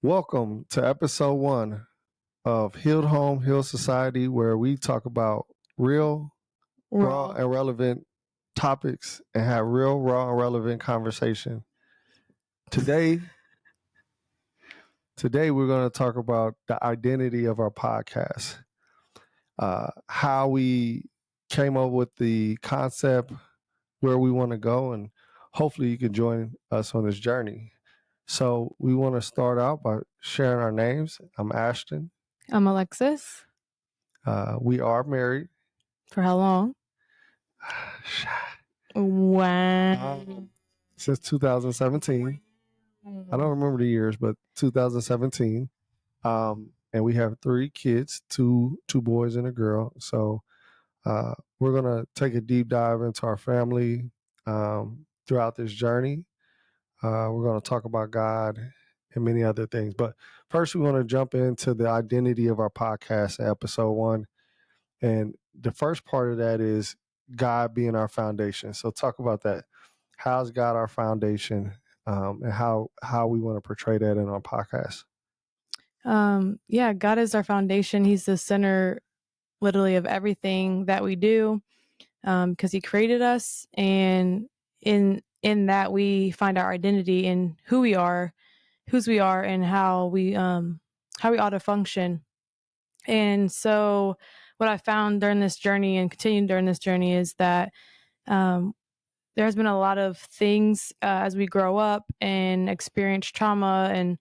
Welcome to episode 1 of Healed Home, Healed Society, where we talk about real, raw, and relevant topics and have real, raw, and relevant conversation. Today we're going to talk about the identity of our podcast, how we came up with the concept, where we want to go, and hopefully you can join us on this journey. So we want to start out by sharing our names. I'm Ashton. I'm Alexis. We are married. For how long? Wow. Since 2017. I don't remember the years, but 2017. And we have 3 kids, two boys and a girl. So we're going to take a deep dive into our family throughout this journey. We're going to talk about God and many other things. But first, we want to jump into the identity of our podcast in episode 1. And the first part of that is God being our foundation. So talk about that. How's God our foundation, and how we want to portray that in our podcast? God is our foundation. He's the center, literally, of everything that we do, because He created us, and in that we find our identity in whose we are, and how we ought to function. And so, what I found during this journey and continued during this journey is that there has been a lot of things as we grow up and experience trauma and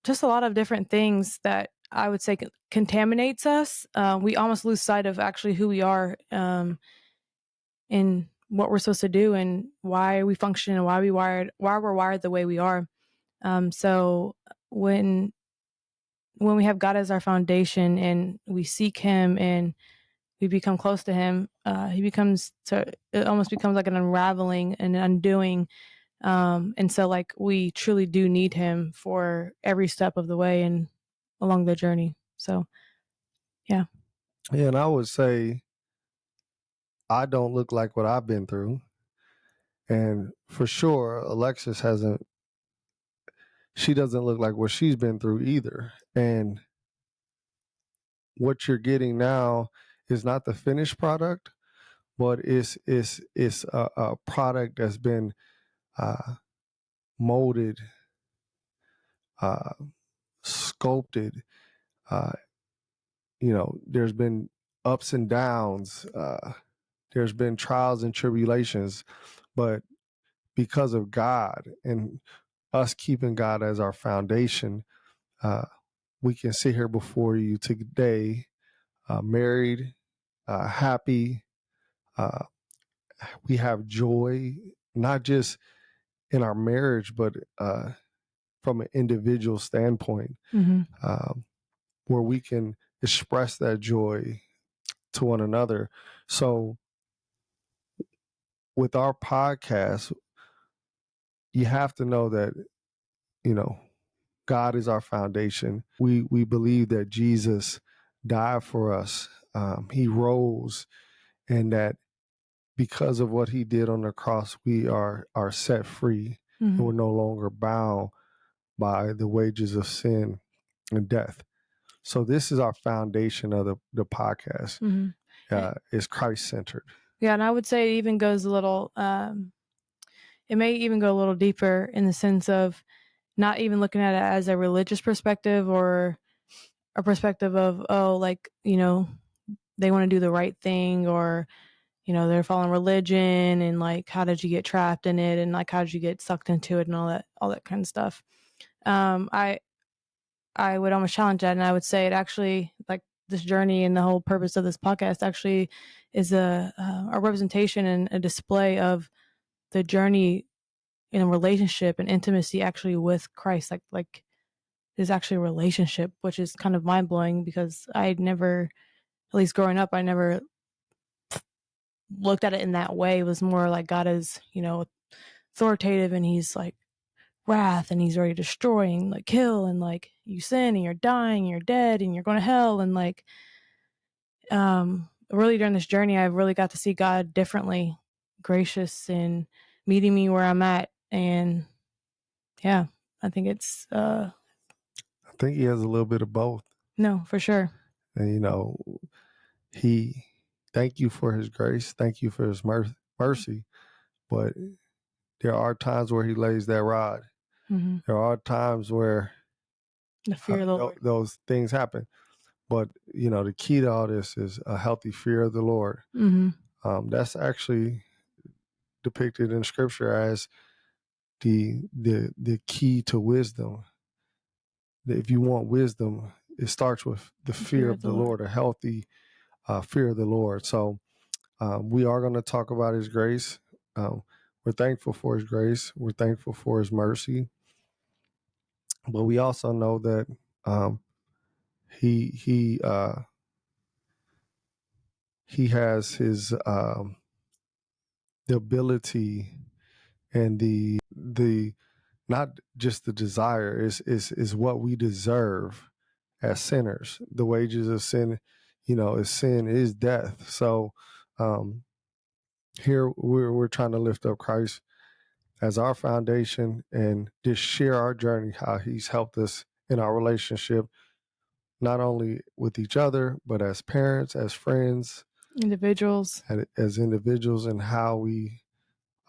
just a lot of different things that I would say contaminates us. We almost lose sight of actually who we are and what we're supposed to do and why we function and why we're wired the way we are. So when we have God as our foundation and we seek Him and we become close to Him, it almost becomes like an unraveling and undoing. And so like we truly do need Him for every step of the way and along the journey. So, yeah. Yeah, and I would say I don't look like what I've been through. And for sure, Alexis she doesn't look like what she's been through either. And what you're getting now is not the finished product, but it's a product that's been molded, sculpted. There's been ups and downs. There's been trials and tribulations, but because of God and us keeping God as our foundation, we can sit here before you today, married, happy. We have joy, not just in our marriage, but from an individual standpoint, where we can express that joy to one another. So with our podcast, you have to know that, God is our foundation. We believe that Jesus died for us. He rose, and that because of what He did on the cross, we are set free. And we're no longer bound by the wages of sin and death. So this is our foundation of the podcast. It's Christ-centered. Yeah, and I would say it even goes a little, it may even go a little deeper in the sense of not even looking at it as a religious perspective or a perspective of, they want to do the right thing, or, they're following religion, and like, how did you get trapped in it, and like, how did you get sucked into it, and all that kind of stuff. I would almost challenge that, and I would say it actually, like, this journey and the whole purpose of this podcast actually is a representation and a display of the journey in a relationship and intimacy actually with Christ. Like there's actually a relationship, which is kind of mind blowing, because I'd never, at least growing up, I never looked at it in that way. It was more like God is, authoritative, and He's like wrath, and He's ready to destroy and like kill, and like you sin and you're dying, and you're dead, and you're going to hell. And like, really during this journey, I've really got to see God differently, gracious, and meeting me where I'm at. And yeah, I think it's I think he has a little bit of both. no, for sure. And, you know, he, thank you for his grace. Thank you for his mercy. But there are times where he lays that rod. Mm-hmm. There are times where The fear of the Lord. those things happen. But, you know, the key to all this is a healthy fear of the Lord. Mm-hmm. That's actually depicted in scripture as the key to wisdom. If you want wisdom, it starts with the fear of the Lord, a healthy fear of the Lord. So we are going to talk about his grace. We're thankful for his grace. We're thankful for his mercy. But we also know that he has his the ability and the not just the desire is what we deserve as sinners. The wages of sin, you know, is sin is death. So here we're trying to lift up Christ as our foundation and just share our journey, how he's helped us in our relationship, not only with each other, but as parents, as friends, Individuals. as individuals, and how we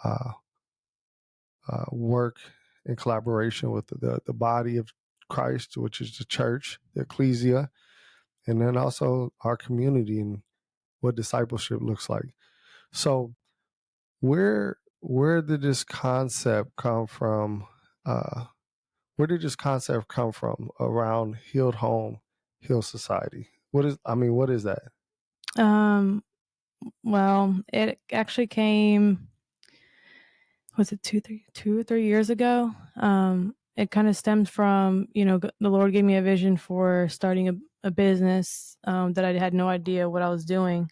uh, work in collaboration with the body of Christ, which is the church, the ecclesia, and then also our community and what discipleship looks like. So where did this concept come from? Where did this concept come from around healed home, healed society? What is that? Well, it actually came, was it 2 or 3 years ago? It kind of stemmed from, the Lord gave me a vision for starting a business that I had no idea what I was doing,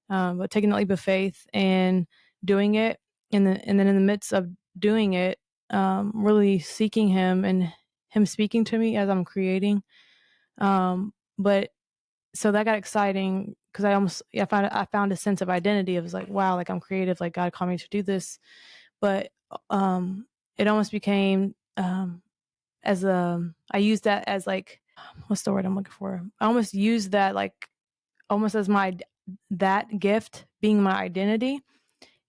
but taking the leap of faith and doing it, and then in the midst of doing it, really seeking Him and Him speaking to me as I'm creating. But so that got exciting because I found a sense of identity. It was like, wow, like I'm creative, like God called me to do this. But it almost became as I used that as like, what's the word I'm looking for? I almost used that like almost as that gift being my identity,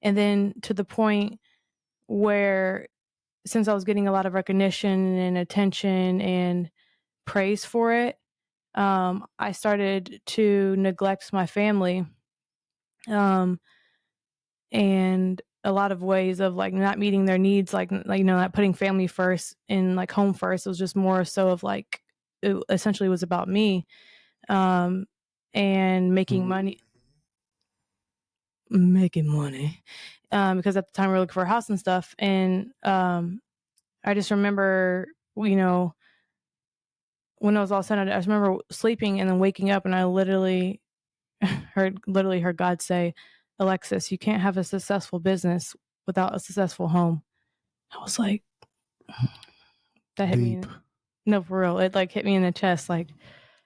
and then to the point where, since I was getting a lot of recognition and attention and praise for it, I started to neglect my family, and a lot of ways of like not meeting their needs, like not putting family first and like home first. It was just more so of like, it essentially was about me, and making money, because at the time we were looking for a house and stuff, and I just remember, when I was all said, I just remember sleeping and then waking up, and I literally heard God say, "Alexis, you can't have a successful business without a successful home." I was like, that hit Deep. me. No, for real. It like hit me in the chest, like,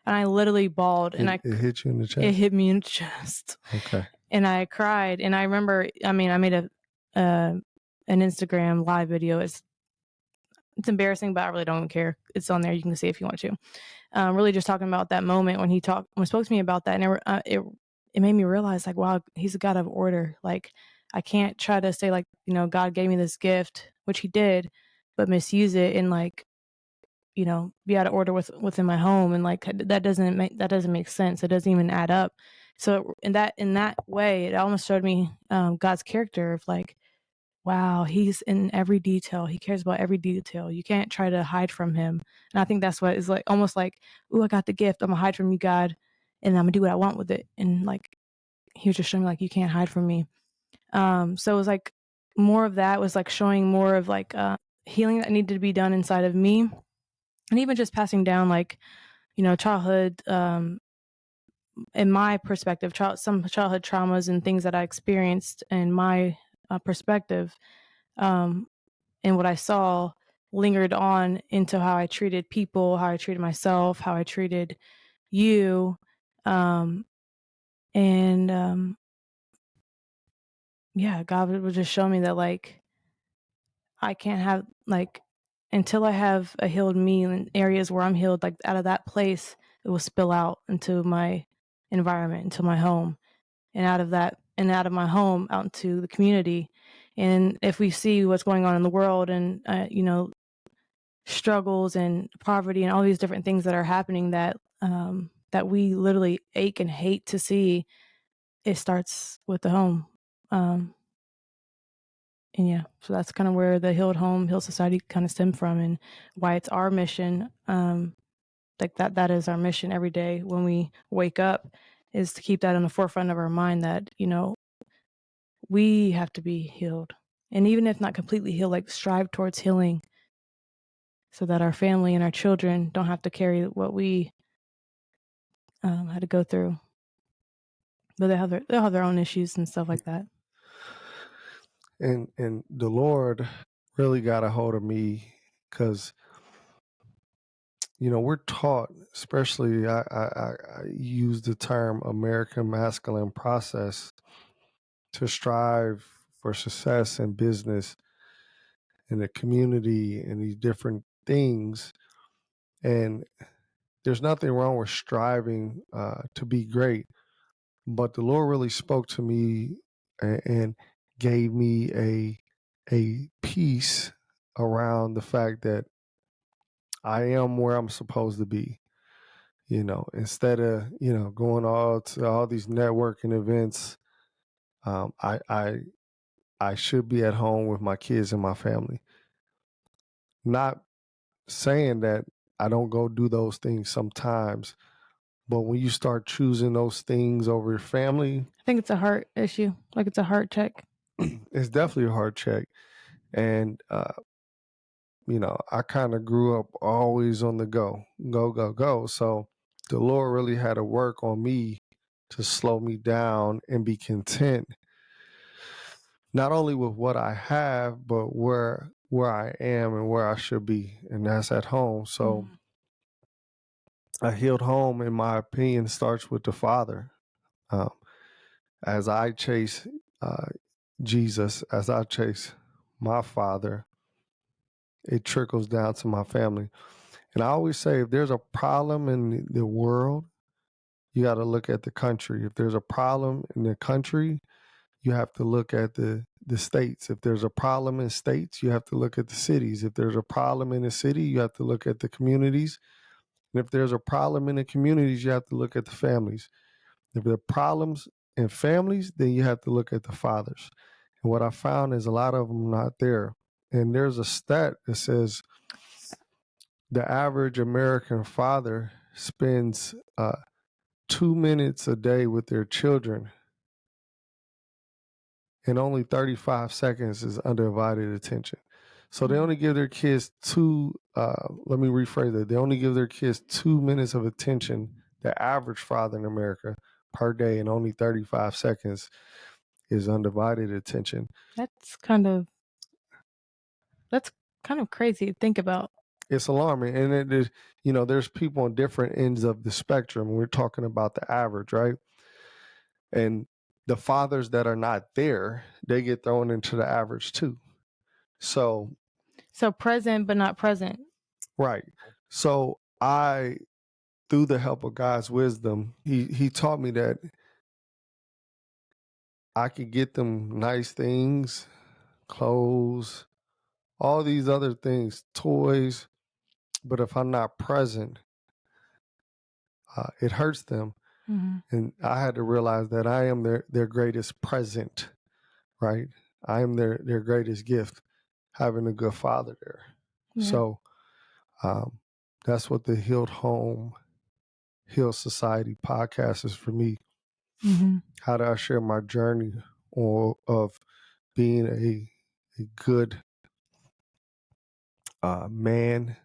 and I literally bawled, and It hit you in the chest. it hit me in the chest. Okay. And I cried, and I remember, I made an Instagram live video. It's embarrassing, but I really don't care. It's on there. You can see if you want to. Really just talking about that moment when he spoke to me about that, and it made me realize, like, wow, he's a God of order. Like, I can't try to say like, God gave me this gift, which he did, but misuse it and like, be out of order within my home, and like that doesn't make sense. It doesn't even add up. So in that way, it almost showed me God's character of like, wow, he's in every detail. He cares about every detail. You can't try to hide from him. And I think that's what is like, almost like, ooh, I got the gift. I'm gonna hide from you, God, and I'm gonna do what I want with it. And like, he was just showing me like, you can't hide from me. So it was like more of that, was like showing more of like healing that needed to be done inside of me, and even just passing down like, childhood, in my perspective, some childhood traumas and things that I experienced in my perspective, and what I saw lingered on into how I treated people, how I treated myself, how I treated you. Um, and yeah, God would just show me that like, I can't have like, until I have a healed me in areas where I'm healed, like out of that place, it will spill out into my environment, into my home, and out of that, and out of my home, out into the community. And if we see what's going on in the world and, struggles and poverty and all these different things that are happening that we literally ache and hate to see, it starts with the home. Um, and yeah, so that's kind of where the healed home, healed society kind of stem from, and why it's our mission. Like that is our mission every day when we wake up, is to keep that in the forefront of our mind, that, we have to be healed. And even if not completely healed, like strive towards healing so that our family and our children don't have to carry what we had to go through. But they'll have their own issues and stuff like that. And the Lord really got a hold of me because, we're taught, especially I use the term American masculine process, to strive for success in business, in the community, and these different things. And there's nothing wrong with striving to be great, but the Lord really spoke to me and gave me a peace around the fact that I am where I'm supposed to be. Instead of going all to all these networking events, I should be at home with my kids and my family. Not saying that I don't go do those things sometimes, but when you start choosing those things over your family, I think it's a heart issue. Like, it's a heart check. it's definitely a hard check. And I kind of grew up always on the go, go, go, go. So the Lord really had to work on me to slow me down and be content, not only with what I have, but where I am and where I should be, and that's at home. So a healed home, in my opinion, starts with the father. Um, as I chase uh, Jesus, as I chase my father, it trickles down to my family. And I always say, if there's a problem in the world, you got to look at the country. If there's a problem in the country, you have to look at the states. If there's a problem in states, you have to look at the cities. If there's a problem in the city, you have to look at the communities. And if there's a problem in the communities, you have to look at the families. If there are problems in families, then you have to look at the fathers. And what I found is a lot of them not there. And there's a stat that says the average American father spends 2 minutes a day with their children, and only 35 seconds is undivided attention. So they only give their kids let me rephrase that. They only give their kids 2 minutes of attention, the average father in America, per day, and only 35 seconds is undivided attention. That's kind of crazy to think about. It's alarming. And it is, there's people on different ends of the spectrum. We're talking about the average, right? And the fathers that are not there, they get thrown into the average too. So present but not present. right. So through the help of God's wisdom, he taught me that I could get them nice things, clothes, all these other things, toys, but if I'm not present, it hurts them. And I had to realize that I am their greatest present, right? I am their greatest gift, having a good father there. Yeah. So that's what the Healed Home, Healed Society podcast is for me. How do I share my journey of being a good man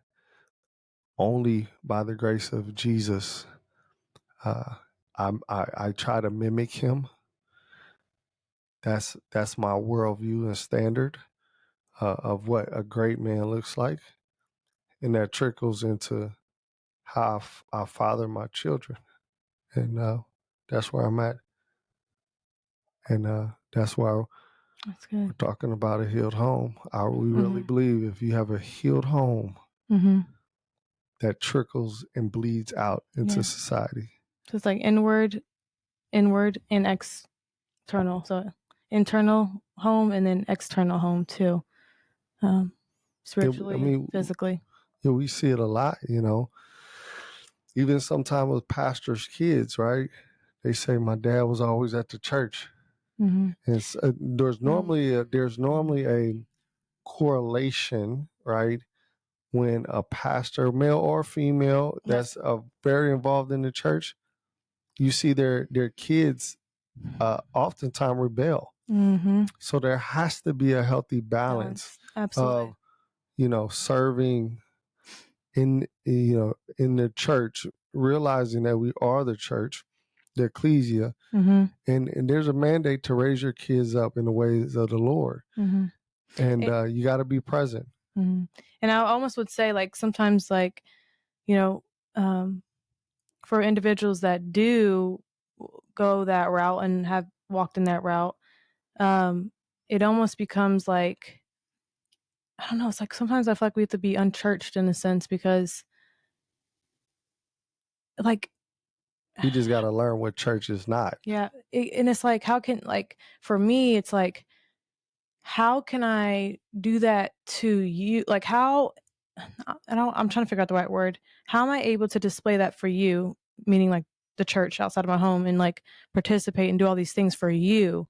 only by the grace of Jesus? I try to mimic him. That's my worldview and standard of what a great man looks like, and that trickles into how I father my children, and that's where I'm at, and that's why That's good. We're talking about a healed home. We really believe if you have a healed home, that trickles and bleeds out into society. So it's like inward, and external. So internal home and then external home too. Spiritually, physically. Yeah, we see it a lot, even sometimes with pastors' kids, right? They say my dad was always at the church. And there's normally a correlation, right? When a pastor, male or female, that's very involved in the church, you see their kids oftentimes rebel. So there has to be a healthy balance of, serving in the church, realizing that we are the church, the ecclesia, and there's a mandate to raise your kids up in the ways of the Lord, and you got to be present. And I almost would say, like, sometimes, like, for individuals that do go that route and have walked in that route, it almost becomes like, I don't know, it's like sometimes I feel like we have to be unchurched in a sense, because like We just got to learn what church is not. and it's like, how can, like, for me, it's like, how can I do that to you? Like, how, I'm trying to figure out the right word. How am I able to display that for you? Meaning, like, the church outside of my home, and like participate and do all these things for you,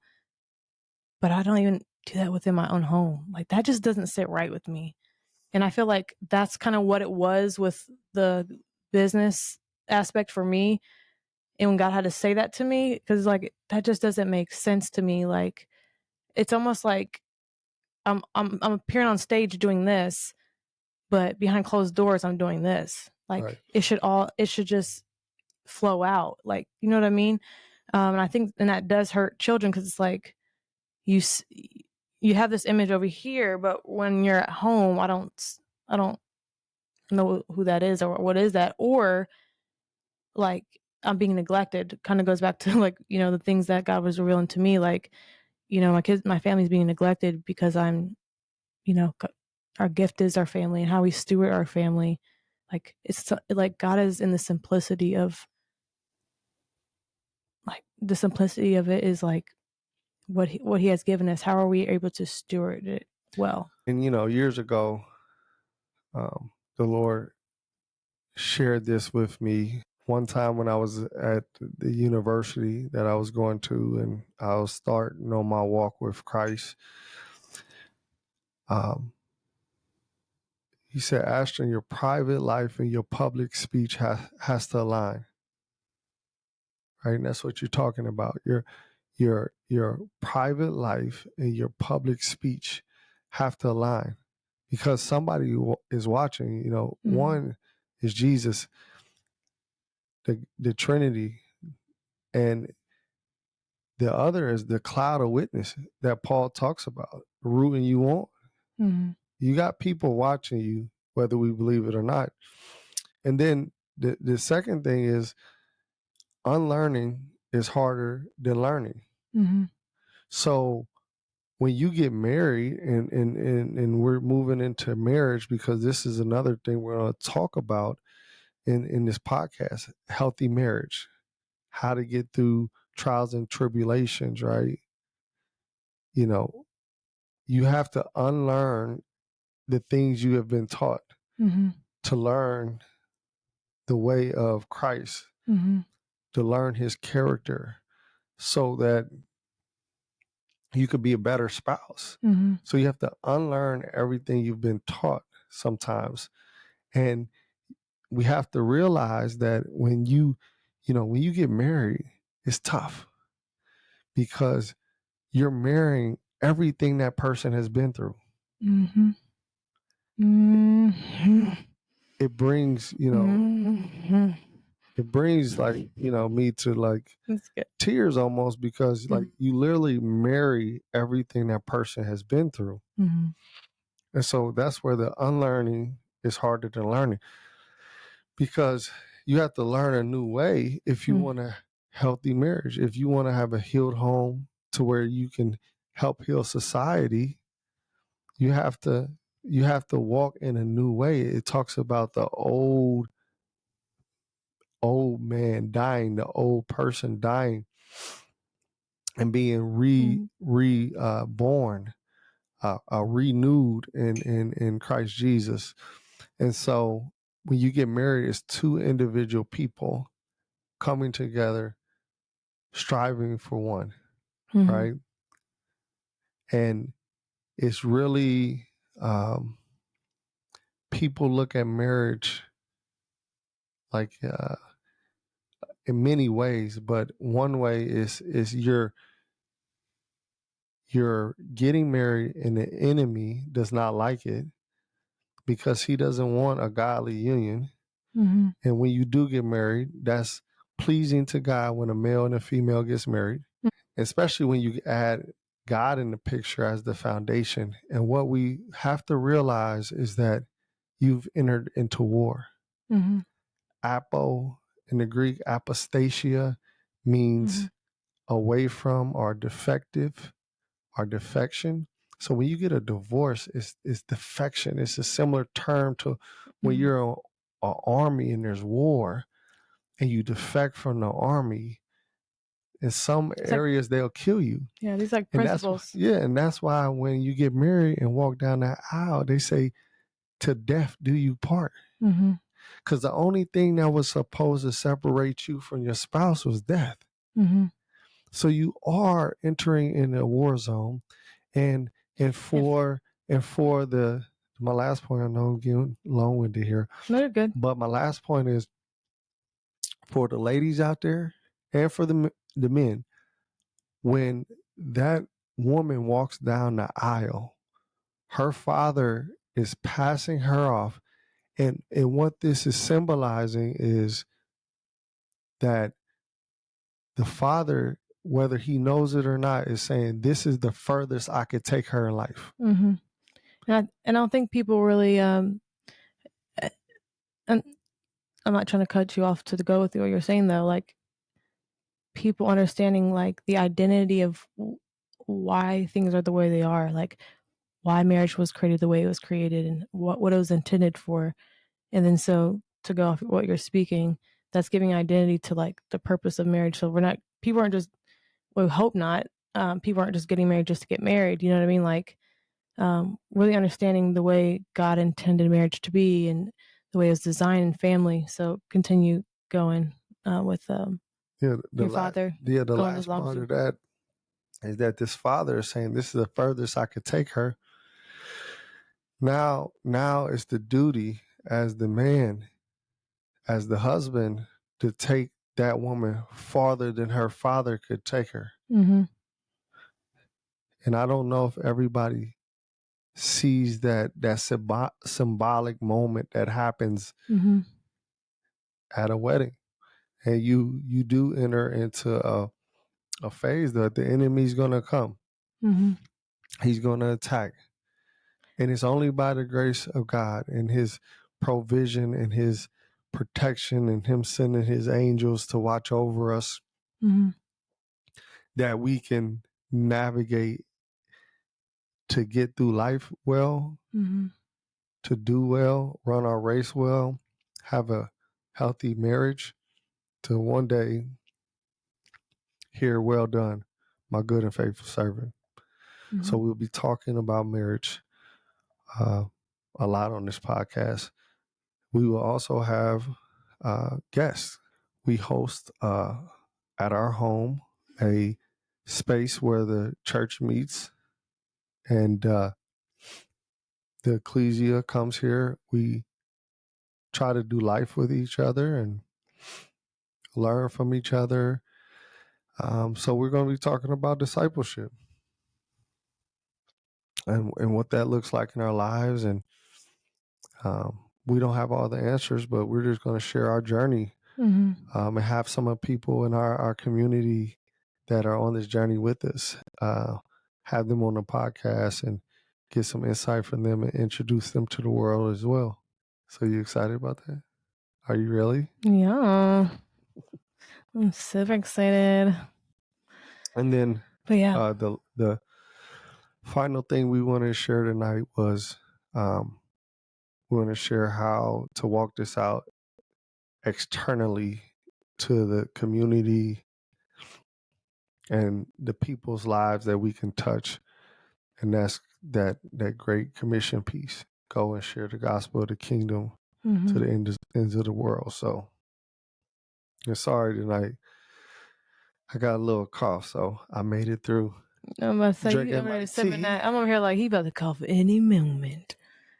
but I don't even do that within my own home. Like, that just doesn't sit right with me. And I feel like that's kind of what it was with the business aspect for me. And when God had to say that to me, because, like, that just doesn't make sense to me. Like, it's almost like I'm appearing on stage doing this, but behind closed doors I'm doing this. Like, right. It should just flow out. Like, you know what I mean? And I think, and that does hurt children, because it's like you have this image over here, but when you're at home, I don't know who that is, or what is that, or like I'm being neglected. Kind of goes back to, like, the things that God was revealing to me, like, my family's being neglected because I'm, our gift is our family and how we steward our family. Like, it's like God is in the simplicity of, like, the simplicity of it is like what he has given us. How are we able to steward it well? And years ago, the Lord shared this with me one time when I was at the university that I was going to, and I was starting on my walk with Christ. He said, Ashton, your private life and your public speech has to align. Right? And that's what you're talking about. Your private life and your public speech have to align, because somebody is watching. One is Jesus, the Trinity, and the other is the cloud of witness that Paul talks about, rooting you on. You got people watching you, whether we believe it or not. And then the second thing is, unlearning is harder than learning. So when you get married, and we're moving into marriage, because this is another thing we're going to talk about in this podcast, healthy marriage, how to get through trials and tribulations, right? You have to unlearn the things you have been taught to learn the way of Christ, to learn his character, so that you could be a better spouse. So you have to unlearn everything you've been taught sometimes. And we have to realize that when you get married, it's tough, because you're marrying everything that person has been through. It brings, it brings, like, me to, like, tears almost, because like you literally marry everything that person has been through. And so that's where the unlearning is harder than learning, because you have to learn a new way if you want a healthy marriage, if you want to have a healed home to where you can help heal society, you have to walk in a new way. It talks about the old man dying, the old person dying, and being reborn, renewed in Christ Jesus. And so when you get married, it's two individual people coming together, striving for one, right? And it's really, people look at marriage like, in many ways, but one way is you're getting married and the enemy does not like it because he doesn't want a godly union. And when you do get married, that's pleasing to God when a male and a female gets married, especially when you add God in the picture as the foundation. And what we have to realize is that you've entered into war. Apo in the Greek, apostasia means away from or defective or defection. So when you get a divorce, it's defection. It's a similar term to when you're an army and there's war and you defect from the army. In some areas, they'll kill you. Yeah, these like And principles. and that's why when you get married and walk down that aisle, they say, "To death do you part." Because the only thing that was supposed to separate you from your spouse was death. So you are entering in a war zone, and for the my last point, I know I'm getting long winded here. No, you're good. But my last point is for the ladies out there and for the men. When that woman walks down the aisle, her father is passing her off, and what this is symbolizing is that the father, whether he knows it or not, is saying, "This is the furthest I could take her in life." And I don't think people really and I'm not trying to cut you off to go with what you're saying though, like people understanding like the identity of why things are the way they are, like why marriage was created the way it was created and what it was intended for. And then so to go off what you're speaking, that's giving identity to like the purpose of marriage. So people aren't just, we hope not, people aren't just getting married just to get married. You know what I mean? Like really understanding the way God intended marriage to be and the way it was designed in family. So continue going with Yeah, your father. the Going last as long as part you. of that is that this father is saying, "This is the furthest I could take her." Now it's the duty as the man, as the husband, to take that woman farther than her father could take her. Mm-hmm. And I don't know if everybody sees that symbolic moment that happens at a wedding. And you do enter into a phase that the enemy's going to come. He's going to attack. And it's only by the grace of God and his provision and his protection and him sending his angels to watch over us that we can navigate to get through life well, to do well, run our race well, have a healthy marriage, to one day hear, "Well done, my good and faithful servant." So we'll be talking about marriage a lot on this podcast. We will also have guests. We host at our home a space where the church meets and the ecclesia comes here. We try to do life with each other and learn from each other. So we're going to be talking about discipleship and what that looks like in our lives. And we don't have all the answers, but we're just going to share our journey and have some of the people in our community that are on this journey with us, have them on the podcast and get some insight from them and introduce them to the world as well. So you excited about that? Are you really? Yeah. I'm super excited. And then But yeah. the final thing we want to share tonight was we want to share how to walk this out externally to the community and the people's lives that we can touch. And that's that great commission piece. Go and share the gospel of the kingdom to the ends of the world. So I'm sorry tonight. I got a little cough, so I made it through. I'm about to say, Drinking you over my there sipping tea. that. I'm over here like he about to cough any moment.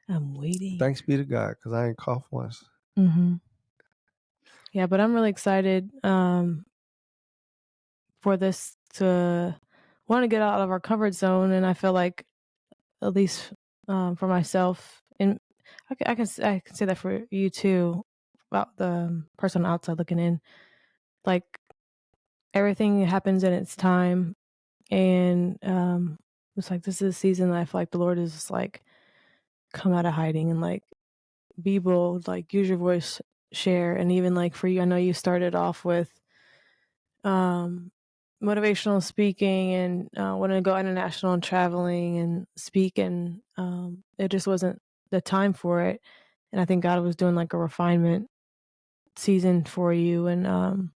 I'm waiting. Thanks be to God, because I ain't coughed once. Yeah, but I'm really excited for this to want to get out of our comfort zone, and I feel like at least for myself, and I can say that for you too, about the person outside looking in. Like everything happens in its time, and it's like this is a season that I feel like the Lord is just like come out of hiding and like be bold, like use your voice, share, and even like for you, I know you started off with motivational speaking and wanting to go international and traveling and speak, and it just wasn't the time for it. And I think God was doing like a refinement season for you, and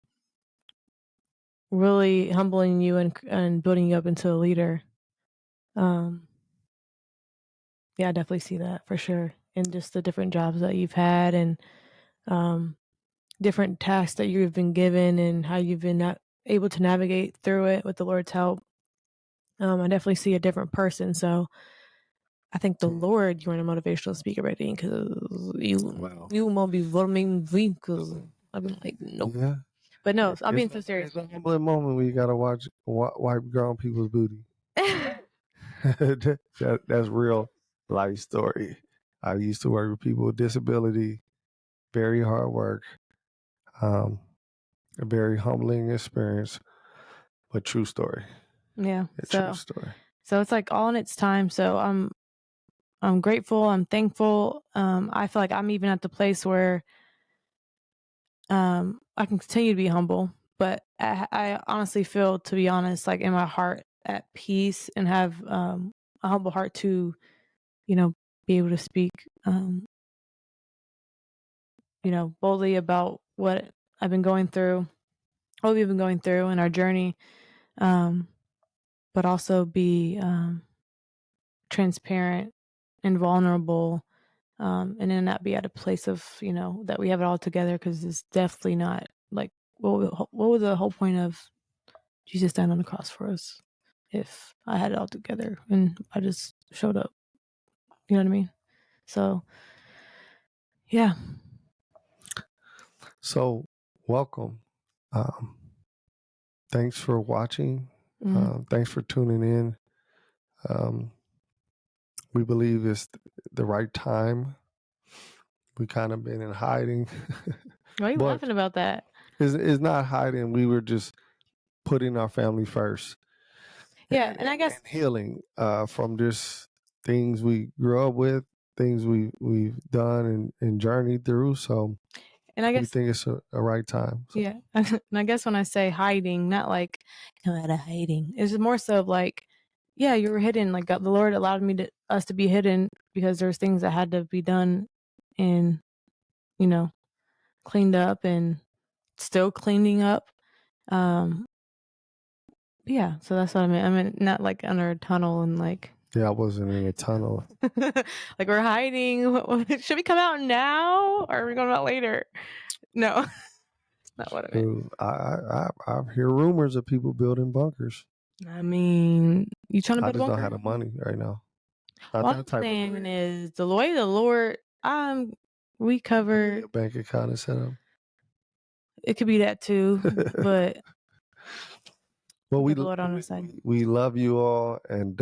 really humbling you and building you up into a leader. Yeah, I definitely see that for sure. And just the different jobs that you've had, and different tasks that you've been given, and how you've been able to navigate through it with the Lord's help. I definitely see a different person. So I think the Lord, you're in a motivational speaker rating because you won't be voting me because I've been like, nope. Yeah. But no, I'm being so serious. It's a humbling moment when you got to watch wipe grown people's booty. That's real life story. I used to work with people with disability, very hard work, a very humbling experience, but true story. Yeah. True story. So it's like all in its time. So I'm grateful. I'm thankful. I feel like I'm even at the place where I can continue to be humble, but I honestly feel, to be honest, like in my heart at peace and have a humble heart to, be able to speak, boldly about what I've been going through, what we've been going through in our journey, but also be transparent and vulnerable, and then not be at a place of, that we have it all together, because it's definitely not like, what was the whole point of Jesus dying on the cross for us if I had it all together and I just showed up? You know what I mean? So, yeah. So, welcome. Thanks for watching. Thanks for tuning in. We believe it's the right time. We kind of been in hiding. Why are you laughing about that? It's not hiding. We were just putting our family first. Yeah, and I guess healing from just things we grew up with, things we've done and journeyed through. So, and I guess we think it's a right time. So. Yeah, and I guess when I say hiding, not like come out of hiding, it's more so of like, yeah, you were hidden. Like the Lord allowed us to be hidden because there's things that had to be done, and cleaned up, and still cleaning up. Yeah, so that's what I mean. I mean, not like under a tunnel and like. Yeah, I wasn't in a tunnel. Like we're hiding. Should we come out now, or are we going out later? No, not what I meant. I hear rumors of people building bunkers. I mean, you trying to build a bunker? I just don't have the money right now. Not what I'm saying is the way the Lord, we cover a bank account and set up. It could be that too, but well, we Lord on the side. We love you all, and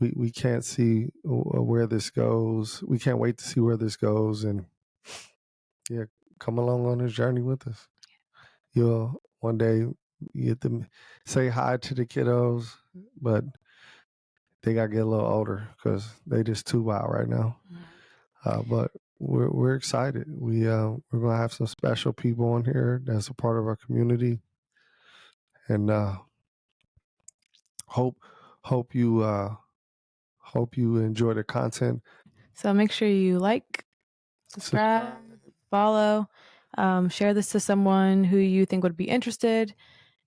we can't see where this goes. We can't wait to see where this goes, and yeah, come along on this journey with us. You'll one day you get to say hi to the kiddos, but they got to get a little older because they just too wild right now. But we're excited. We're gonna have some special people on here that's a part of our community, and hope hope you enjoy the content. So make sure you like, subscribe, follow, share this to someone who you think would be interested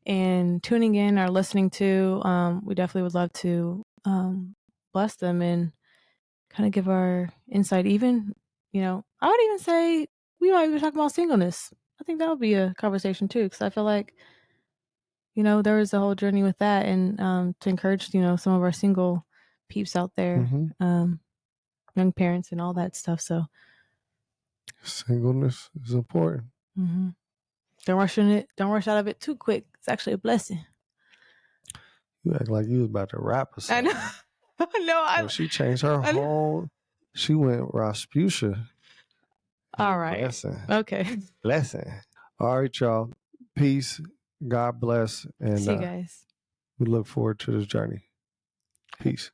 in tuning in or listening to. We definitely would love to bless them and kind of give our insight. Even, I would even say we might be talking about singleness. I think that would be a conversation too, because I feel like, there is a whole journey with that, and to encourage, some of our single peeps out there, young parents and all that stuff. So singleness is important. Don't rush in it. Don't rush out of it too quick. It's actually a blessing. You act like you was about to rap or something. I know. No, she changed her whole. She went Rasputia. All right. Blessing. Okay. Blessing. All right, y'all. Peace. God bless. And see you guys. we look forward to this journey. Peace.